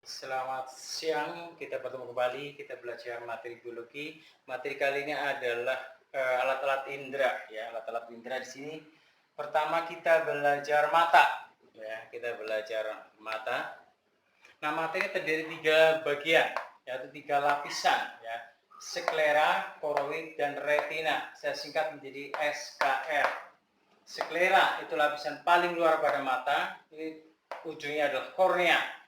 Selamat siang, kita bertemu kembali, kita belajar materi biologi. Materi kali ini adalah alat-alat indera, ya, alat-alat indera di sini. Pertama kita belajar mata, ya, kita belajar mata. Nah, mata ini terdiri 3 bagian, yaitu 3 lapisan, ya, sklera, koroid, dan retina. Saya singkat menjadi SKR. Sklera itu lapisan paling luar pada mata, ini ujungnya adalah kornea.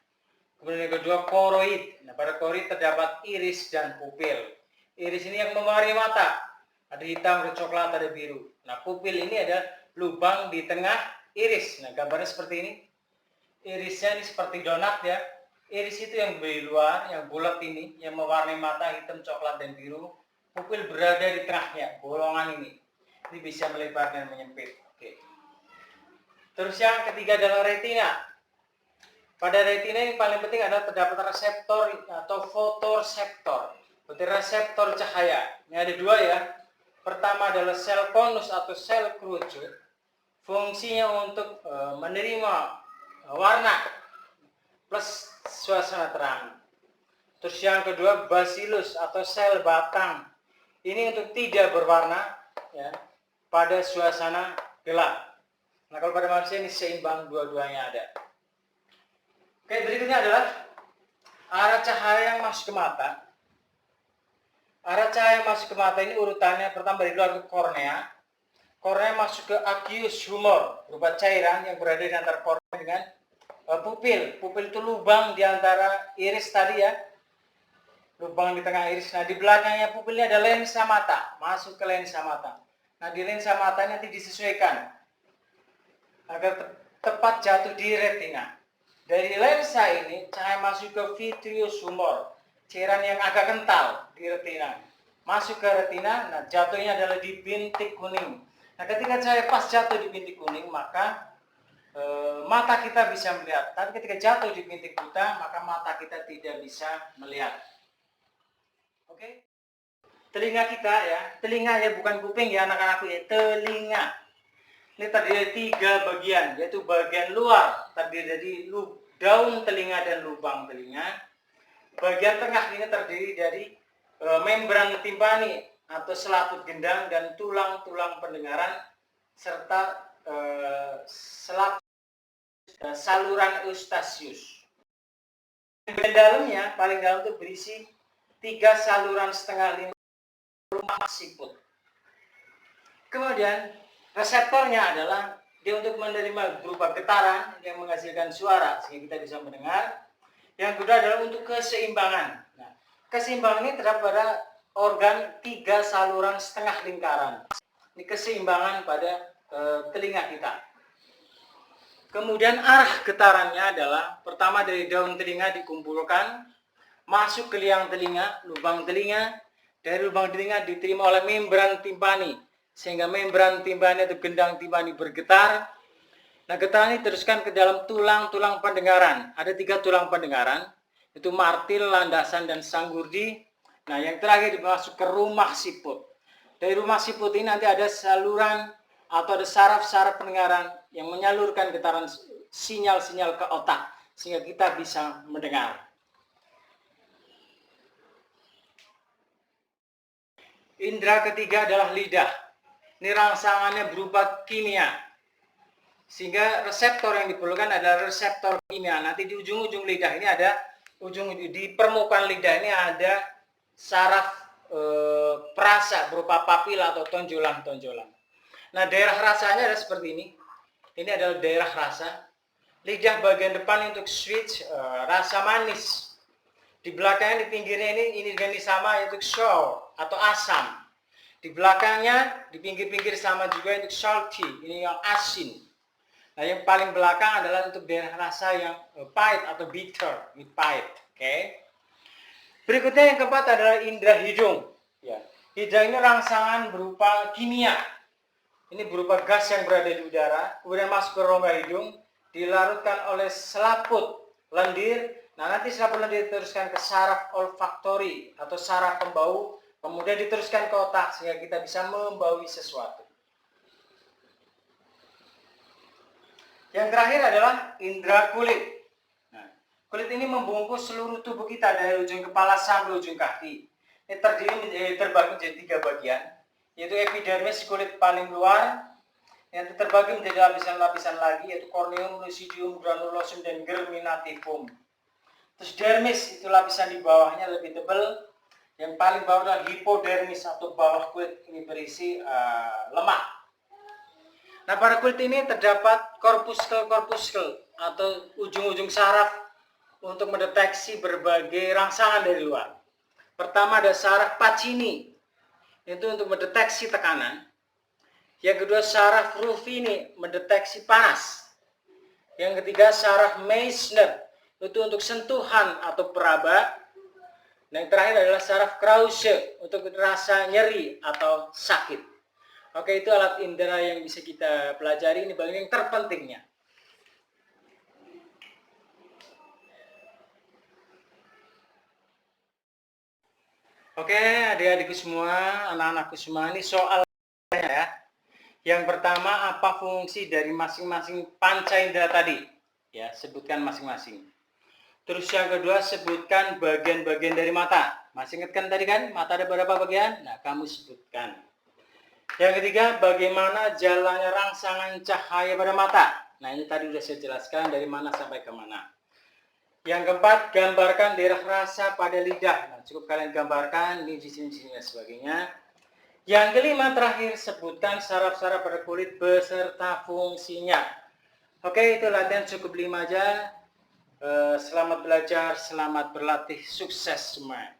Kemudian yang kedua koroid. Nah, pada koroid terdapat iris dan pupil. Iris ini yang mewarnai mata. Ada hitam, ada coklat, ada biru. Nah, pupil ini ada lubang di tengah iris. Nah, gambarnya seperti ini. Irisnya ini seperti donat ya. Iris itu yang di luar, yang bulat ini, yang mewarnai mata hitam, coklat, dan biru. Pupil berada di tengahnya, bolongan ini. Ini bisa melebar dan menyempit. Oke. Terus yang ketiga adalah retina. Pada retina yang paling penting adalah terdapat reseptor atau fotoreseptor. Berarti reseptor cahaya. Ini ada 2 ya. Pertama adalah sel konus atau sel kerucut. Fungsinya untuk menerima warna plus suasana terang. Terus yang kedua basilis atau sel batang. Ini untuk tidak berwarna ya, pada suasana gelap. Nah, kalau pada manusia ini seimbang dua-duanya ada. Oke, berikutnya adalah arah cahaya yang masuk ke mata. Arah cahaya yang masuk ke mata ini urutannya pertama dari luar ke kornea. Kornea masuk ke aqueous humor, berupa cairan yang berada di antara kornea dengan pupil. Pupil itu lubang di antara iris tadi ya. Lubang di tengah iris. Nah, di belakangnya pupil ini ada lensa mata, masuk ke lensa mata. Nah, di lensa mata ini nanti disesuaikan agar tepat jatuh di retina. Dari lensa ini cahaya masuk ke vitreous humor, cairan yang agak kental di retina. Masuk ke retina, nah jatuhnya adalah di bintik kuning. Nah, ketika cahaya pas jatuh di bintik kuning, maka mata kita bisa melihat. Tapi ketika jatuh di bintik buta, maka mata kita tidak bisa melihat. Oke? Telinga kita ya, telinga ya bukan kuping ya anak-anakku ya, telinga. Ini terdiri dari 3 bagian, yaitu bagian luar terdiri dari daun telinga dan lubang telinga. Bagian tengah ini terdiri dari membran timpani atau selaput gendang dan tulang-tulang pendengaran serta saluran eustachius. Di dalamnya paling dalam itu berisi 3 saluran setengah lima rumah siput. Kemudian reseptornya adalah dia untuk menerima berupa getaran yang menghasilkan suara sehingga kita bisa mendengar. Yang kedua adalah untuk keseimbangan. Nah, keseimbangan ini terdapat pada organ 3 saluran setengah lingkaran. Ini keseimbangan pada telinga kita. Kemudian arah getarannya adalah pertama dari daun telinga dikumpulkan, masuk ke liang telinga, lubang telinga. Dari lubang telinga diterima oleh membran timpani, sehingga membran timpani atau gendang timpani bergetar. Nah, getaran ini teruskan ke dalam tulang-tulang pendengaran. Ada 3 tulang pendengaran, itu martil, landasan, dan sanggurdi. Nah, yang terakhir dimasuk ke rumah siput. Dari rumah siput ini nanti ada saluran atau ada saraf-saraf pendengaran yang menyalurkan getaran sinyal-sinyal ke otak, sehingga kita bisa mendengar. Indra ketiga adalah lidah. Ini rangsangannya berupa kimia. Sehingga reseptor yang diperlukan adalah reseptor kimia. Nanti di ujung-ujung lidah ini ada, di permukaan lidah ini ada saraf perasa berupa papila atau tonjolan-tonjolan. Nah, daerah rasanya ada seperti ini. Ini adalah daerah rasa. Lidah bagian depan untuk switch rasa manis. Di belakangnya, di pinggirnya ini sama yaitu sour atau asam. Di belakangnya, di pinggir-pinggir sama juga untuk salty, ini yang asin. Nah, yang paling belakang adalah untuk daerah rasa yang pahit atau bitter, with pahit. Oke. Berikutnya yang keempat adalah indera hidung. Ya. Hidung ini rangsangan berupa kimia. Ini berupa gas yang berada di udara, kemudian masuk ke rongga hidung, dilarutkan oleh selaput lendir. Nah, nanti selaput lendir diteruskan ke saraf olfaktori atau saraf pembau, kemudian diteruskan ke otak sehingga kita bisa membaui sesuatu. Yang terakhir adalah indera kulit. Nah, Kulit ini membungkus seluruh tubuh kita dari ujung kepala sampai ujung kaki. Ini terbagi menjadi 3 bagian, yaitu epidermis, kulit paling luar, yang terbagi menjadi lapisan-lapisan lagi, yaitu corneum, lucidium, granulosum, dan germinativum. Terus dermis, itu lapisan di bawahnya lebih tebal. Yang paling bawah adalah hipodermis atau bawah kulit, ini berisi lemak. Nah, pada kulit ini terdapat korpuskel atau ujung-ujung saraf untuk mendeteksi berbagai rangsangan dari luar. Pertama ada saraf Pacini, itu untuk mendeteksi tekanan. Yang kedua saraf Ruffini, mendeteksi panas. Yang ketiga saraf Meissner, itu untuk sentuhan atau peraba. Dan yang terakhir adalah saraf Krause untuk rasa nyeri atau sakit. Oke, itu alat indera yang bisa kita pelajari. Ini bagian yang terpentingnya. Oke, adik-adikku semua, anak-anakku semua, ini soalnya ya. Yang pertama, apa fungsi dari masing-masing panca indera tadi? Ya, sebutkan masing-masing. Terus yang kedua, sebutkan bagian-bagian dari mata. Masih ingat kan tadi kan, mata ada berapa bagian? Nah, kamu sebutkan. Yang ketiga, bagaimana jalannya rangsangan cahaya pada mata. Nah, ini tadi sudah saya jelaskan dari mana sampai ke mana. Yang keempat, gambarkan daerah rasa pada lidah. Nah, cukup kalian gambarkan, ini di sini dan sebagainya. Yang kelima, terakhir, sebutkan saraf-saraf pada kulit beserta fungsinya. Oke, itu latihan cukup 5 aja. Selamat belajar, selamat berlatih, sukses semua.